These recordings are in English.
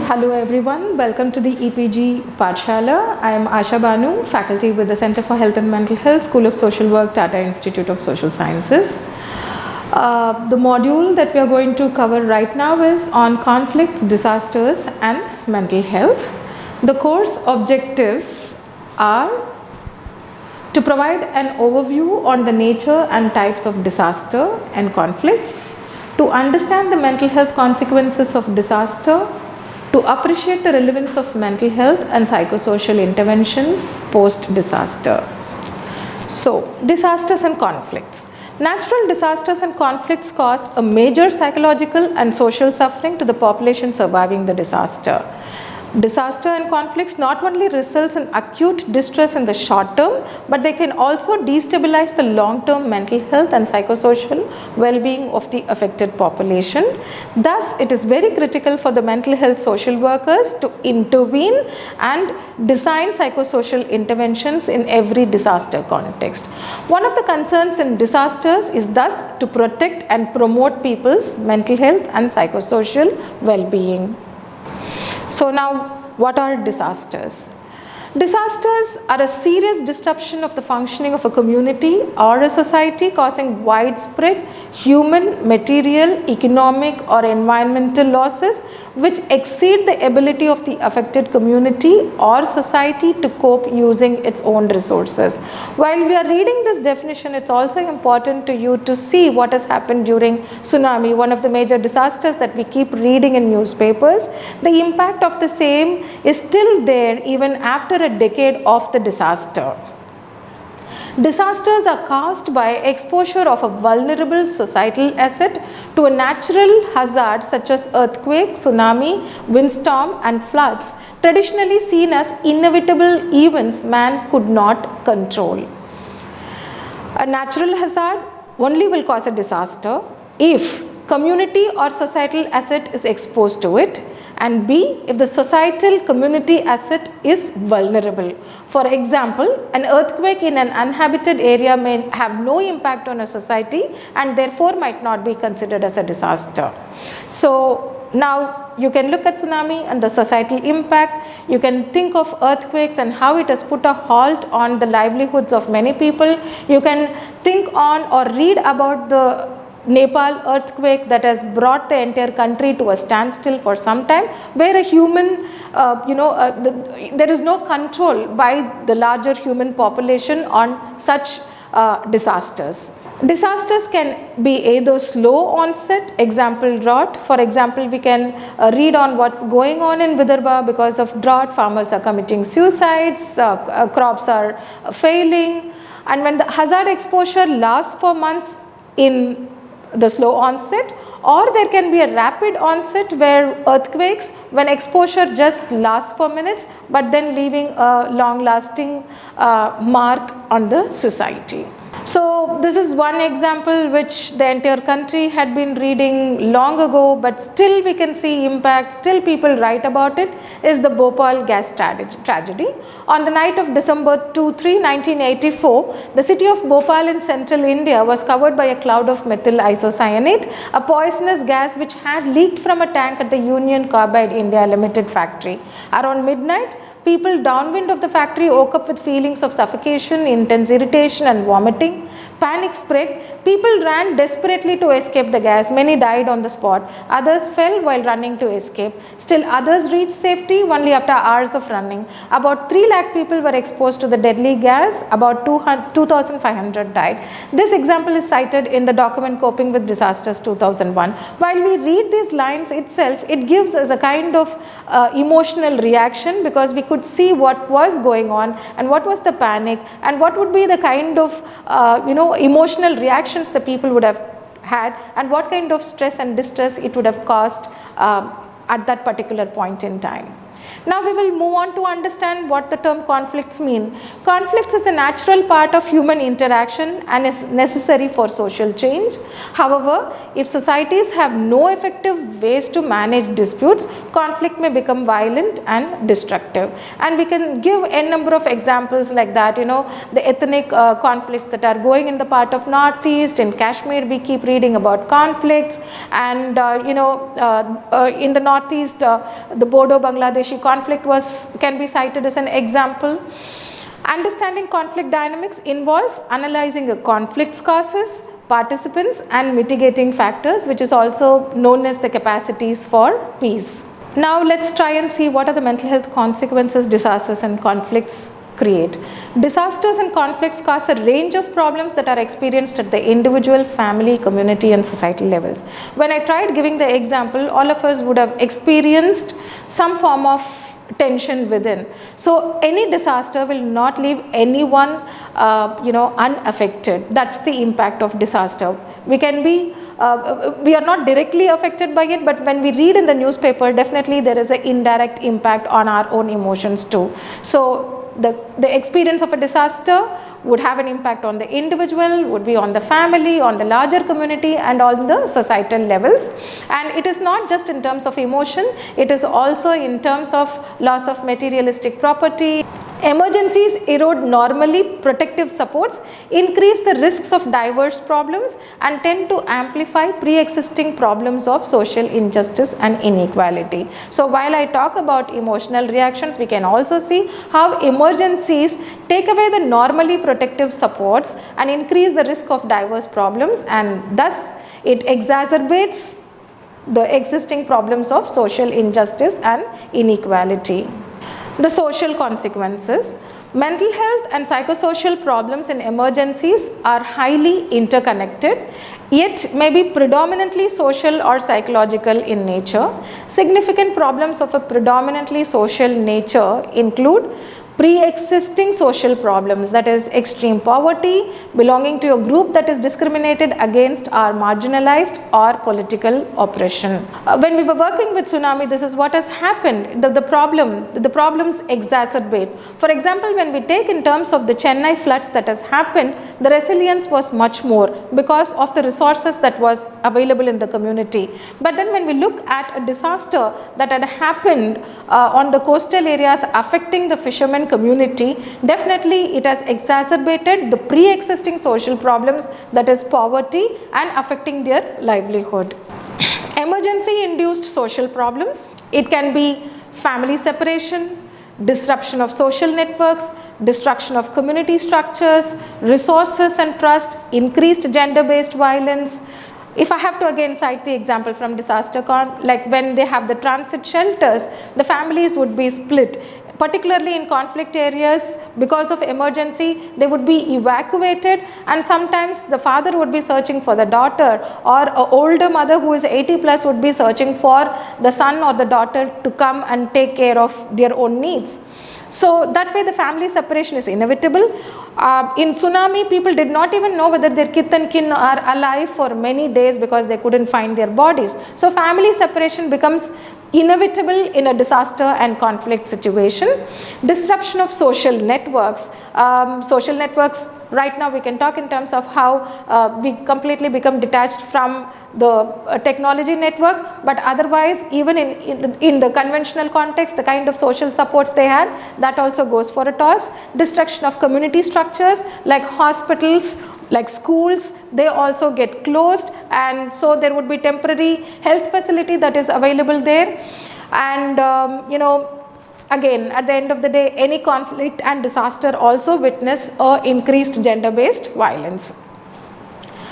Hello everyone, welcome to the EPG Pathshala. I am Asha Banu, faculty with the Center for Health and Mental Health, School of Social Work, Tata Institute of Social Sciences. The module that we are going to cover right now is on conflicts, disasters and mental health. The course objectives are to provide an overview on the nature and types of disaster and conflicts, to understand the mental health consequences of disaster, to appreciate the relevance of mental health and psychosocial interventions post-disaster. So, disasters and conflicts. Natural disasters and conflicts cause a major psychological and social suffering to the population surviving the disaster. Disaster and conflicts not only results in acute distress in the short term, but they can also destabilize the long-term mental health and psychosocial well-being of the affected population. Thus, it is very critical for the mental health social workers to intervene and design psychosocial interventions in every disaster context. One of the concerns in disasters is thus to protect and promote people's mental health and psychosocial well-being. So now, what are disasters? Disasters are a serious disruption of the functioning of a community or a society, causing widespread human, material, economic or environmental losses which exceed the ability of the affected community or society to cope using its own resources. While we are reading this definition, it's also important to you to see what has happened during tsunami, one of the major disasters that we keep reading in newspapers. The impact of the same is still there even after a decade of the disaster. Disasters are caused by exposure of a vulnerable societal asset to a natural hazard such as earthquake, tsunami, windstorm and floods, traditionally seen as inevitable events man could not control. A natural hazard only will cause a disaster if community or societal asset is exposed to it, and B, if the societal community asset is vulnerable. For example, an earthquake in an uninhabited area may have no impact on a society and therefore might not be considered as a disaster. So now you can look at tsunami and the societal impact. You can think of earthquakes and how it has put a halt on the livelihoods of many people. You can think on or read about the Nepal earthquake that has brought the entire country to a standstill for some time, where a human, there is no control by the larger human population on such disasters. Disasters can be either slow onset, example drought. For example, we can read on what's going on in Vidarbha because of drought. Farmers are committing suicides, crops are failing, and when the hazard exposure lasts for months in the slow onset, or there can be a rapid onset where earthquakes, when exposure just lasts for minutes but then leaving a long lasting mark on the society. So this is one example which the entire country had been reading long ago, but still we can see impact, still people write about it, is the Bhopal gas tragedy. On the night of December 2-3, 1984, the city of Bhopal in central India was covered by a cloud of methyl isocyanate, a poisonous gas which had leaked from a tank at the Union Carbide India Limited factory. Around midnight, people downwind of the factory woke up with feelings of suffocation, intense irritation and vomiting. Panic spread. People ran desperately to escape the gas. Many died on the spot. Others fell while running to escape. Still others reached safety only after hours of running. About 3 lakh people were exposed to the deadly gas. About 2,500 died. This example is cited in the document Coping with Disasters 2001. While we read these lines itself, it gives us a kind of emotional reaction, because we could see what was going on and what was the panic and what would be the kind of emotional reactions the people would have had and what kind of stress and distress it would have caused at that particular point in time. Now we will move on to understand what the term conflicts mean. Conflicts is a natural part of human interaction and is necessary for social change. However, if societies have no effective ways to manage disputes, conflict may become violent and destructive. And we can give a number of examples like that, the ethnic conflicts that are going in the part of Northeast. In Kashmir, we keep reading about conflicts, and in the Northeast, the Bodo-Bangladeshi conflict can be cited as an example. Understanding conflict dynamics involves analyzing a conflict's causes, participants, and mitigating factors, which is also known as the capacities for peace. Now let's try and see what are the mental health consequences disasters and conflicts create. Disasters and conflicts cause a range of problems that are experienced at the individual, family, community, and societal levels. When I tried giving the example, all of us would have experienced some form of tension within. So any disaster will not leave anyone unaffected. That's the impact of disaster. We are not directly affected by it, but when we read in the newspaper, definitely there is an indirect impact on our own emotions too. So the experience of a disaster would have an impact on the individual, would be on the family, on the larger community, and on the societal levels. And it is not just in terms of emotion, it is also in terms of loss of materialistic property. Emergencies erode normally protective supports, increase the risks of diverse problems, and tend to amplify pre-existing problems of social injustice and inequality. So while I talk about emotional reactions, we can also see how emergencies take away the normally protective supports and increase the risk of diverse problems, and thus it exacerbates the existing problems of social injustice and inequality. The social consequences. Mental health and psychosocial problems in emergencies are highly interconnected, yet may be predominantly social or psychological in nature. Significant problems of a predominantly social nature include pre-existing social problems, that is extreme poverty, belonging to a group that is discriminated against or marginalized, or political oppression. When we were working with tsunami, this is what has happened. The problems exacerbate. For example, when we take in terms of the Chennai floods that has happened, the resilience was much more because of the resources that was available in the community. But then when we look at a disaster that had happened on the coastal areas affecting the fishermen community, definitely it has exacerbated the pre-existing social problems, that is poverty, and affecting their livelihood. Emergency induced social problems. It can be family separation, disruption of social networks, destruction of community structures, resources and trust, increased gender-based violence. If I have to again cite the example from disaster like when they have the transit shelters, the families would be split. Particularly in conflict areas, because of emergency, they would be evacuated, and sometimes the father would be searching for the daughter, or an older mother who is 80 plus would be searching for the son or the daughter to come and take care of their own needs. So that way the family separation is inevitable. In tsunami, people did not even know whether their kith and kin are alive for many days because they couldn't find their bodies. So family separation becomes inevitable in a disaster and conflict situation. Disruption of social networks. Social networks, right now we can talk in terms of how we completely become detached from the technology network, but otherwise even in the conventional context, the kind of social supports they had, that also goes for a toss. Destruction of community structures like hospitals, like schools, they also get closed, and so there would be temporary health facility that is available there. And again, at the end of the day, any conflict and disaster also witness increased gender-based violence.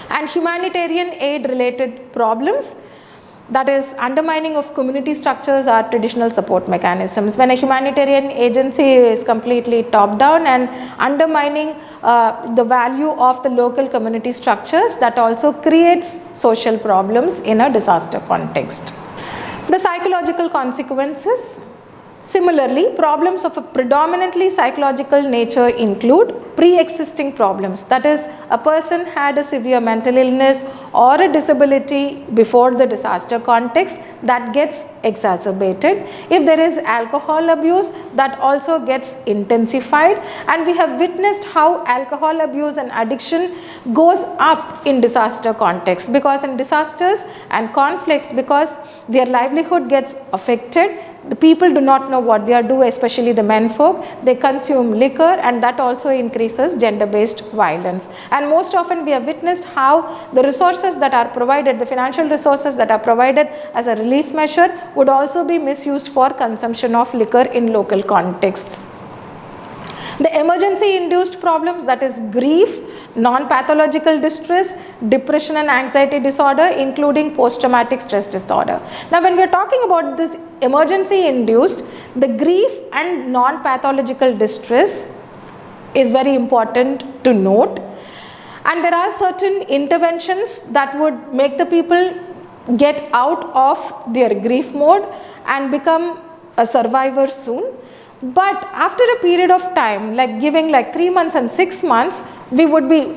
And humanitarian aid related problems, that is undermining of community structures or traditional support mechanisms. When a humanitarian agency is completely top down and undermining the value of the local community structures, that also creates social problems in a disaster context. The psychological consequences. Similarly, problems of a predominantly psychological nature include pre-existing problems. That is, a person had a severe mental illness or a disability before the disaster context that gets exacerbated. If there is alcohol abuse, that also gets intensified, and we have witnessed how alcohol abuse and addiction goes up in disaster context, because in disasters and conflicts, because their livelihood gets affected, the people do not know what they are doing, especially the men folk. They consume liquor, and that also increases gender-based violence. And most often we have witnessed how the resources that are provided, the financial resources that are provided as a relief measure, would also be misused for consumption of liquor in local contexts. The emergency induced problems, that is grief, non-pathological distress, depression and anxiety disorder, including post-traumatic stress disorder. Now when we are talking about this emergency induced, the grief and non-pathological distress is very important to note, and there are certain interventions that would make the people get out of their grief mode and become a survivor soon. But after a period of time, like giving like 3 months and 6 months, we would be,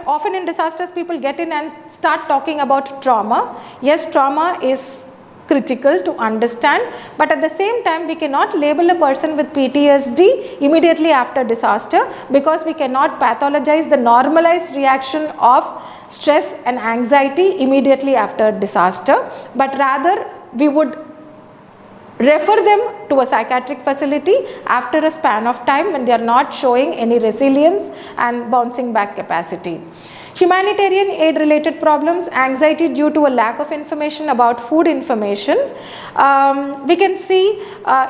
often in disasters people get in and start talking about trauma. Yes, trauma is critical to understand, but at the same time we cannot label a person with PTSD immediately after disaster, because we cannot pathologize the normalized reaction of stress and anxiety immediately after disaster, but rather we would refer them to a psychiatric facility after a span of time when they are not showing any resilience and bouncing back capacity. Humanitarian aid related problems, anxiety due to a lack of information about food information. We can see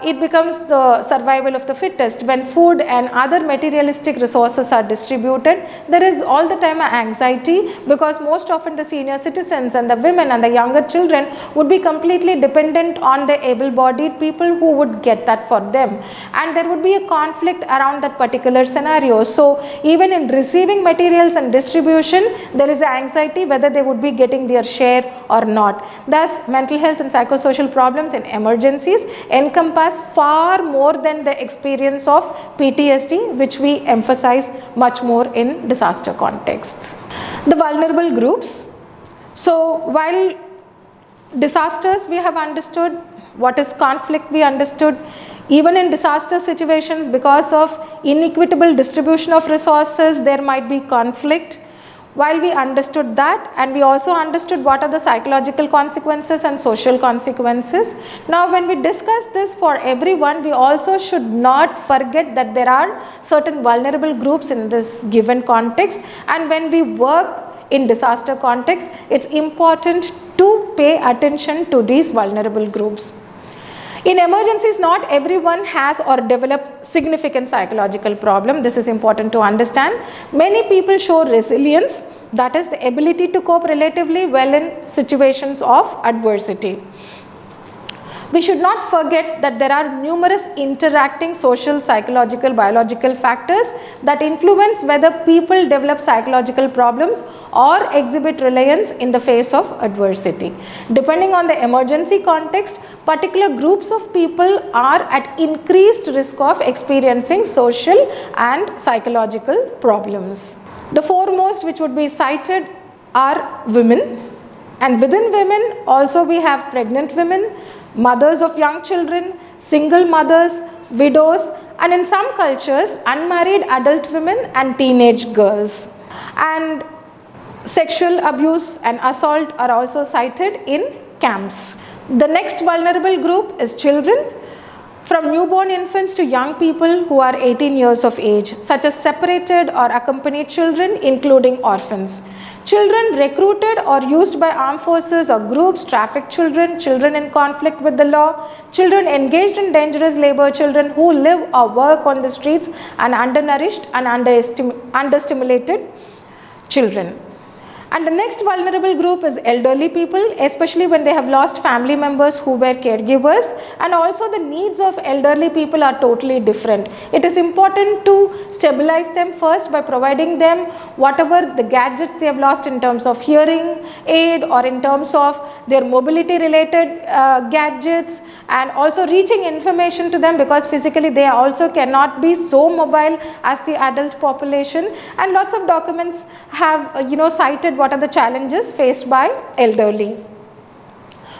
it becomes the survival of the fittest. When food and other materialistic resources are distributed, there is all the time an anxiety, because most often the senior citizens and the women and the younger children would be completely dependent on the able-bodied people who would get that for them, and there would be a conflict around that particular scenario. So even in receiving materials and distribution, there is anxiety whether they would be getting their share or not. Thus, mental health and psychosocial problems in emergencies encompass far more than the experience of PTSD, which we emphasize much more in disaster contexts. The vulnerable groups. So while disasters we have understood, what is conflict we understood, even in disaster situations, because of inequitable distribution of resources there might be conflict. While we understood that, and we also understood what are the psychological consequences and social consequences. Now when we discuss this for everyone, we also should not forget that there are certain vulnerable groups in this given context, and when we work in disaster context, it's important to pay attention to these vulnerable groups. In emergencies, not everyone has or develop significant psychological problem. This is important to understand. Many people show resilience, that is the ability to cope relatively well in situations of adversity. We should not forget that there are numerous interacting social, psychological, biological factors that influence whether people develop psychological problems or exhibit reliance in the face of adversity. Depending on the emergency context, particular groups of people are at increased risk of experiencing social and psychological problems. The foremost which would be cited are women, and within women also we have pregnant women, mothers of young children, single mothers, widows, and in some cultures unmarried adult women and teenage girls. And sexual abuse and assault are also cited in camps. The next vulnerable group is children, from newborn infants to young people who are 18 years of age, such as separated or accompanied children, including orphans. Children recruited or used by armed forces or groups, trafficked children, children in conflict with the law, children engaged in dangerous labor, children who live or work on the streets, and undernourished and understimulated children. And the next vulnerable group is elderly people, especially when they have lost family members who were caregivers, and also the needs of elderly people are totally different. It is important to stabilize them first by providing them whatever the gadgets they have lost in terms of hearing aid or in terms of their mobility related gadgets, and also reaching information to them, because physically they also cannot be so mobile as the adult population. And lots of documents have cited what are the challenges faced by elderly.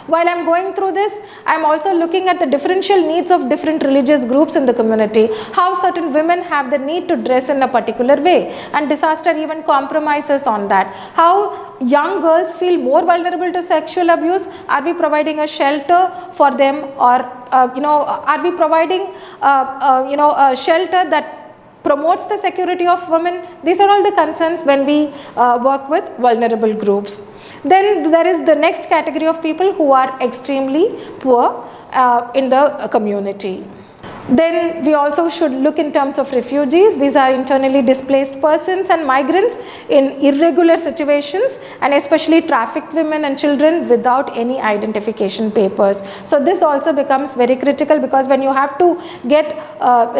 While I am going through this, I am also looking at the differential needs of different religious groups in the community, how certain women have the need to dress in a particular way, and disaster even compromises on that. How young girls feel more vulnerable to sexual abuse. Are we providing a shelter for them, or are we providing a shelter that promotes the security of women? These are all the concerns when we work with vulnerable groups. Then there is the next category of people who are extremely poor in the community. Then we also should look in terms of refugees. These are internally displaced persons and migrants in irregular situations, and especially trafficked women and children without any identification papers. So this also becomes very critical, because when you have to get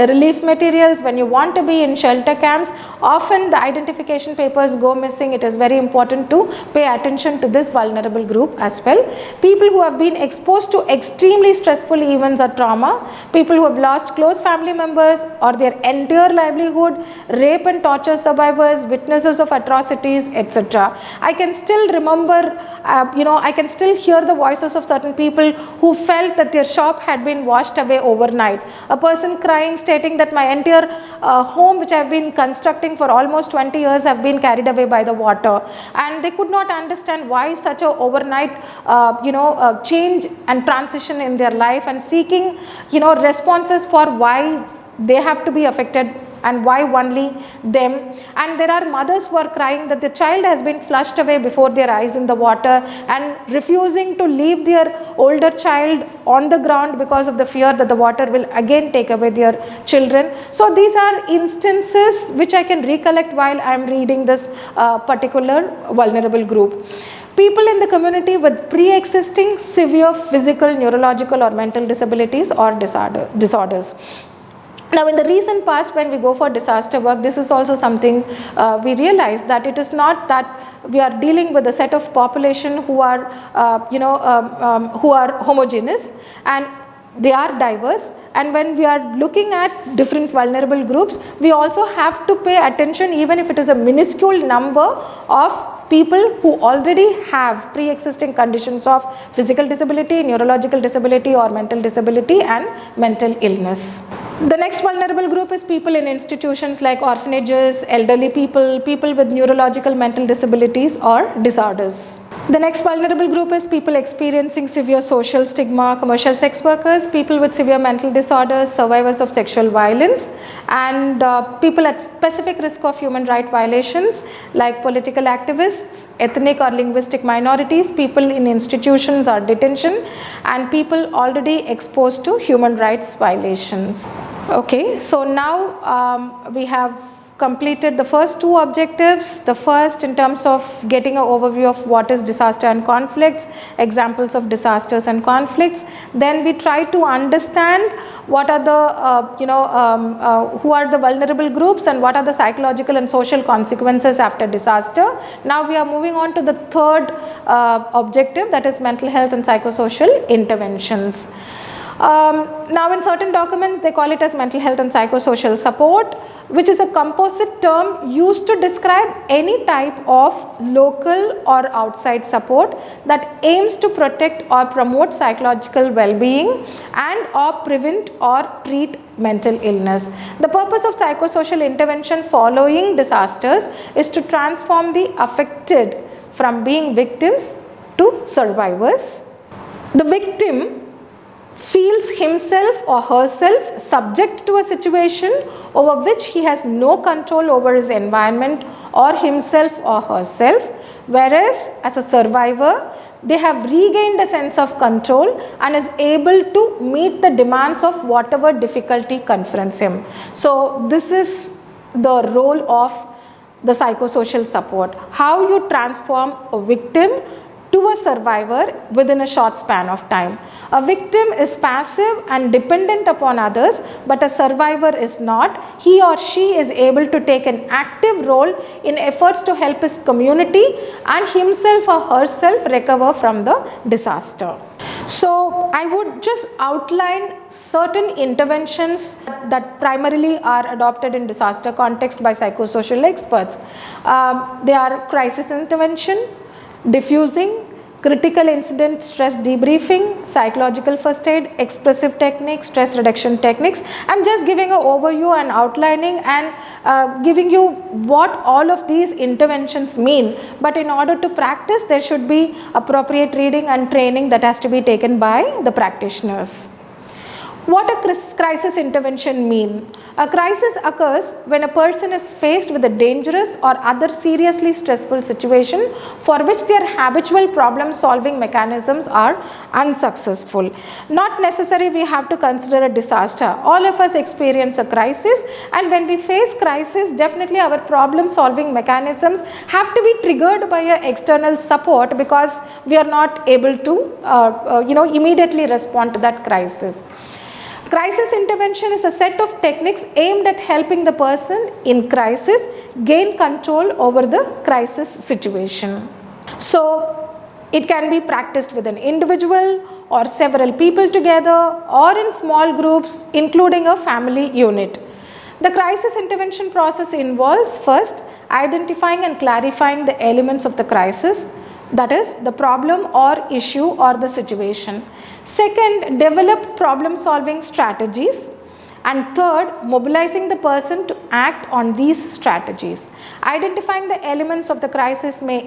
relief materials, when you want to be in shelter camps, often the identification papers go missing. It is very important to pay attention to this vulnerable group as well. People who have been exposed to extremely stressful events or trauma, people who have lost close family members or their entire livelihood, rape and torture survivors, witnesses of atrocities, etc. I can still remember, I can still hear the voices of certain people who felt that their shop had been washed away overnight. A person crying, stating that my entire home which I have been constructing for almost 20 years have been carried away by the water, and they could not understand why such a overnight change and transition in their life, and seeking responses for why they have to be affected and why only them. And there are mothers who are crying that the child has been flushed away before their eyes in the water, and refusing to leave their older child on the ground because of the fear that the water will again take away their children. So these are instances which I can recollect while I am reading this particular vulnerable group. People in the community with pre-existing severe physical, neurological or mental disabilities or disorders. Now in the recent past, when we go for disaster work, this is also something we realize, that it is not that we are dealing with a set of population who are homogeneous, and they are diverse. And when we are looking at different vulnerable groups, we also have to pay attention, even if it is a minuscule number of people who already have pre-existing conditions of physical disability, neurological disability or mental disability and mental illness. The next vulnerable group is people in institutions like orphanages, elderly people, people with neurological mental disabilities or disorders. The next vulnerable group is people experiencing severe social stigma, commercial sex workers, people with severe mental disorders, survivors of sexual violence, and people at specific risk of human rights violations like political activists, ethnic or linguistic minorities, people in institutions or detention, and people already exposed to human rights violations. Okay, so now we have completed the first two objectives. The first in terms of getting an overview of what is disaster and conflicts, examples of disasters and conflicts. Then we try to understand what are the who are the vulnerable groups and what are the psychological and social consequences after disaster. Now we are moving on to the third objective, that is mental health and psychosocial interventions. Now in certain documents they call it as mental health and psychosocial support, which is a composite term used to describe any type of local or outside support that aims to protect or promote psychological well-being and or prevent or treat mental illness. The purpose of psychosocial intervention following disasters is to transform the affected from being victims to survivors. The victim feels himself or herself subject to a situation over which he has no control over his environment or himself or herself, whereas as a survivor they have regained a sense of control and is able to meet the demands of whatever difficulty confronts him. So this is the role of the psychosocial support, how you transform a victim to a survivor within a short span of time. A victim is passive and dependent upon others, but a survivor is not. He or she is able to take an active role in efforts to help his community and himself or herself recover from the disaster. So I would just outline certain interventions that primarily are adopted in disaster context by psychosocial experts. They are crisis intervention, diffusing, critical incident stress debriefing, psychological first aid, expressive techniques, stress reduction techniques. I'm just giving an overview and outlining and giving you what all of these interventions mean. But in order to practice, there should be appropriate reading and training that has to be taken by the practitioners. What a crisis intervention mean? A crisis occurs when a person is faced with a dangerous or other seriously stressful situation for which their habitual problem solving mechanisms are unsuccessful. Not necessarily we have to consider a disaster. All of us experience a crisis, and when we face crisis, definitely our problem solving mechanisms have to be triggered by an external support because we are not able to immediately respond to that crisis. Crisis intervention is a set of techniques aimed at helping the person in crisis gain control over the crisis situation. So it can be practiced with an individual or several people together or in small groups, including a family unit. The crisis intervention process involves first identifying and clarifying the elements of the crisis, that is the problem or issue or the situation. Second, develop problem solving strategies. And third, mobilizing the person to act on these strategies. Identifying the elements of the crisis may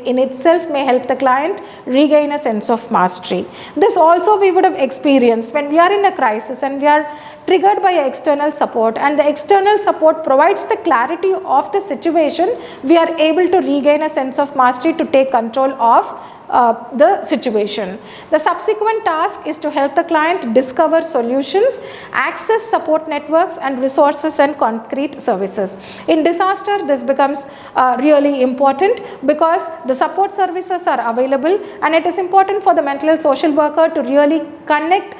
help the client regain a sense of mastery. This also we would have experienced when we are in a crisis and we are triggered by external support, and the external support provides the clarity of the situation. We are able to regain a sense of mastery to take control of the situation. The subsequent task is to help the client discover solutions, access support networks and resources and concrete services. In disaster, this becomes really important because the support services are available, and it is important for the mental health social worker to really connect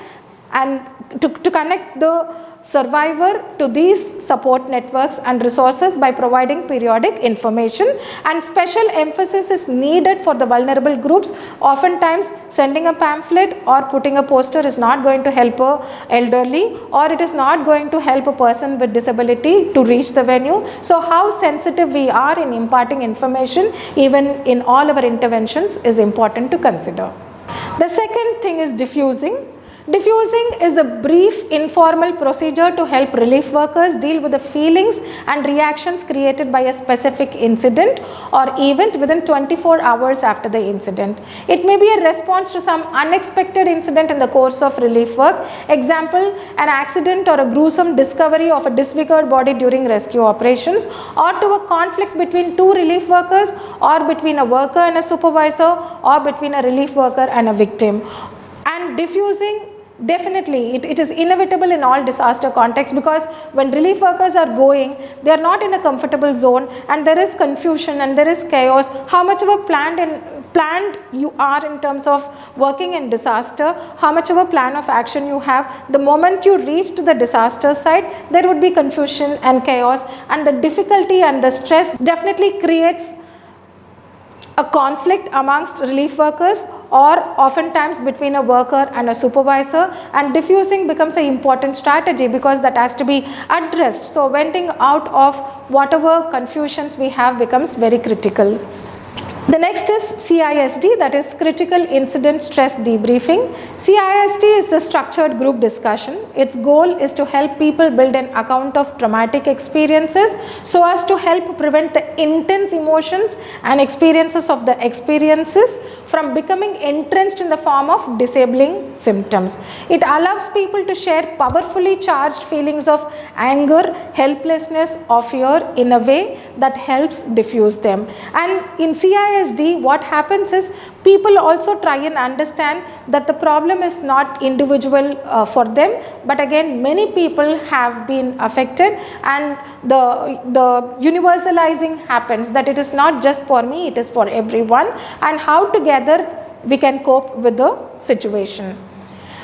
and to connect the survivor to these support networks and resources by providing periodic information, and special emphasis is needed for the vulnerable groups. Oftentimes sending a pamphlet or putting a poster is not going to help a elderly, or it is not going to help a person with disability to reach the venue. So how sensitive we are in imparting information even in all our interventions is important to consider. The second thing is diffusing. Diffusing is a brief informal procedure to help relief workers deal with the feelings and reactions created by a specific incident or event within 24 hours after the incident. It may be a response to some unexpected incident in the course of relief work. Example, an accident or a gruesome discovery of a disfigured body during rescue operations, or to a conflict between two relief workers, or between a worker and a supervisor, or between a relief worker and a victim. And diffusing, definitely it is inevitable in all disaster contexts, because when relief workers are going, they are not in a comfortable zone and there is confusion and there is chaos. How much of a planned you are in terms of working in disaster, how much of a plan of action you have, the moment you reach to the disaster site, there would be confusion and chaos, and the difficulty and the stress definitely creates a conflict amongst relief workers, or oftentimes between a worker and a supervisor, and diffusing becomes an important strategy because that has to be addressed. So venting out of whatever confusions we have becomes very critical. The next is CISD, that is Critical Incident Stress Debriefing. CISD is a structured group discussion. Its goal is to help people build an account of traumatic experiences so as to help prevent the intense emotions and experiences of the experiences from becoming entrenched in the form of disabling symptoms. It allows people to share powerfully charged feelings of anger, helplessness, or fear in a way that helps diffuse them. And in CISD, what happens is People also try and understand that the problem is not individual for them, but again many people have been affected, and the universalizing happens, that it is not just for me, it is for everyone, and how together we can cope with the situation.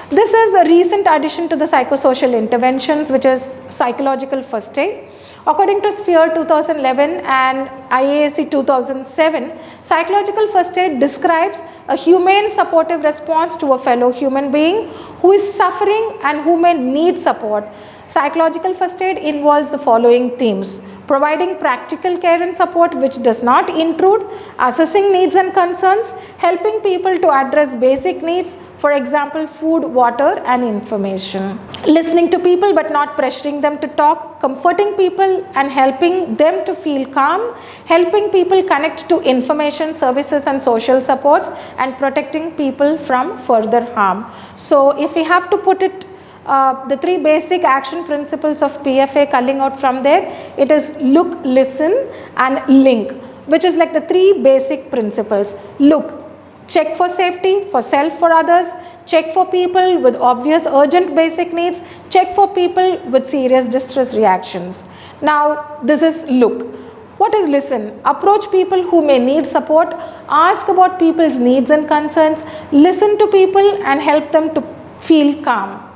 This is a recent addition to the psychosocial interventions, which is psychological first aid. According to Sphere 2011 and IAAC 2007, psychological first aid describes a humane supportive response to a fellow human being who is suffering and who may need support. Psychological first aid involves the following themes: providing practical care and support which does not intrude, assessing needs and concerns, helping people to address basic needs, for example, food, water and information. Listening to people but not pressuring them to talk, comforting people and helping them to feel calm, helping people connect to information, services and social supports, and protecting people from further harm. So if we have to put it, the three basic action principles of PFA culling out from there, it is look, listen and link, which is like the three basic principles. Look, check for safety, for self, for others. Check for people with obvious urgent basic needs. Check for people with serious distress reactions. Now this is look. What is listen? Approach people who may need support. Ask about people's needs and concerns. Listen to people and help them to feel calm.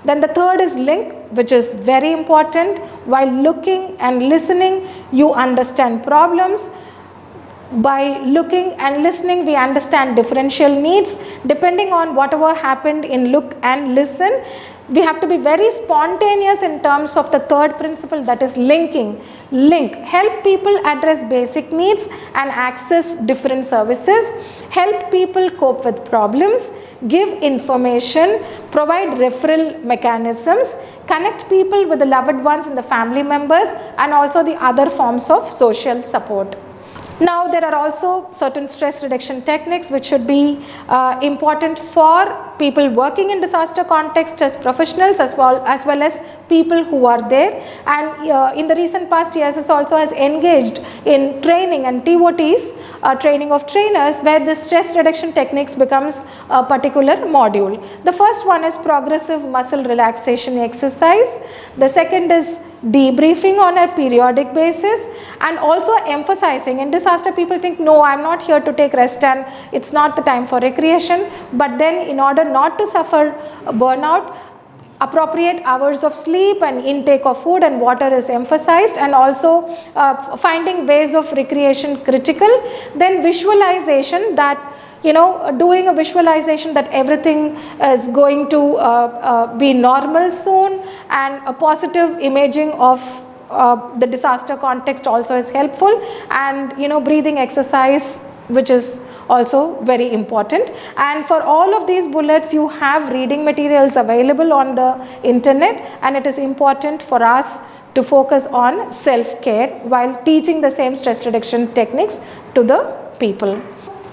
Then the third is link, which is very important. While looking and listening, you understand problems. By looking and listening, we understand differential needs. Depending on whatever happened in look and listen, we have to be very spontaneous in terms of the third principle, that is linking. Link, help people address basic needs and access different services, help people cope with problems, give information, provide referral mechanisms, connect people with the loved ones and the family members, and also the other forms of social support. Now there are also certain stress reduction techniques which should be important for people working in disaster context as professionals as well as people who are there, and in the recent past ESS also has engaged in training and TOTs, training of trainers, where the stress reduction techniques becomes a particular module. The first one is progressive muscle relaxation exercise. The second is debriefing on a periodic basis, and also emphasizing, in disaster people think, no, I am not here to take rest and it's not the time for recreation, but then in order not to suffer burnout, appropriate hours of sleep and intake of food and water is emphasized, and also finding ways of recreation critical. Then visualization, that doing a visualization that everything is going to be normal soon, and a positive imaging of the disaster context also is helpful, and breathing exercise, which is also very important. And for all of these bullets, you have reading materials available on the internet, and it is important for us to focus on self-care while teaching the same stress reduction techniques to the people.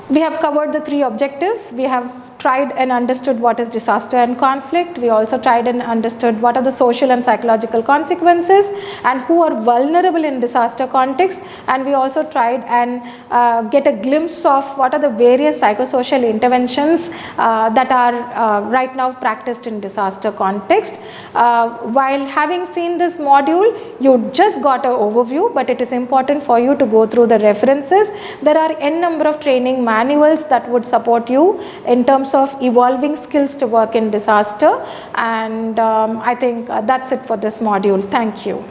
We have covered the three objectives. We have tried and understood what is disaster and conflict. We also tried and understood what are the social and psychological consequences and who are vulnerable in disaster context. And we also tried and get a glimpse of what are the various psychosocial interventions that are right now practiced in disaster context. While having seen this module, you just got an overview, but it is important for you to go through the references. There are n number of training manuals that would support you in terms of evolving skills to work in disaster, and I think that's it for this module. Thank you.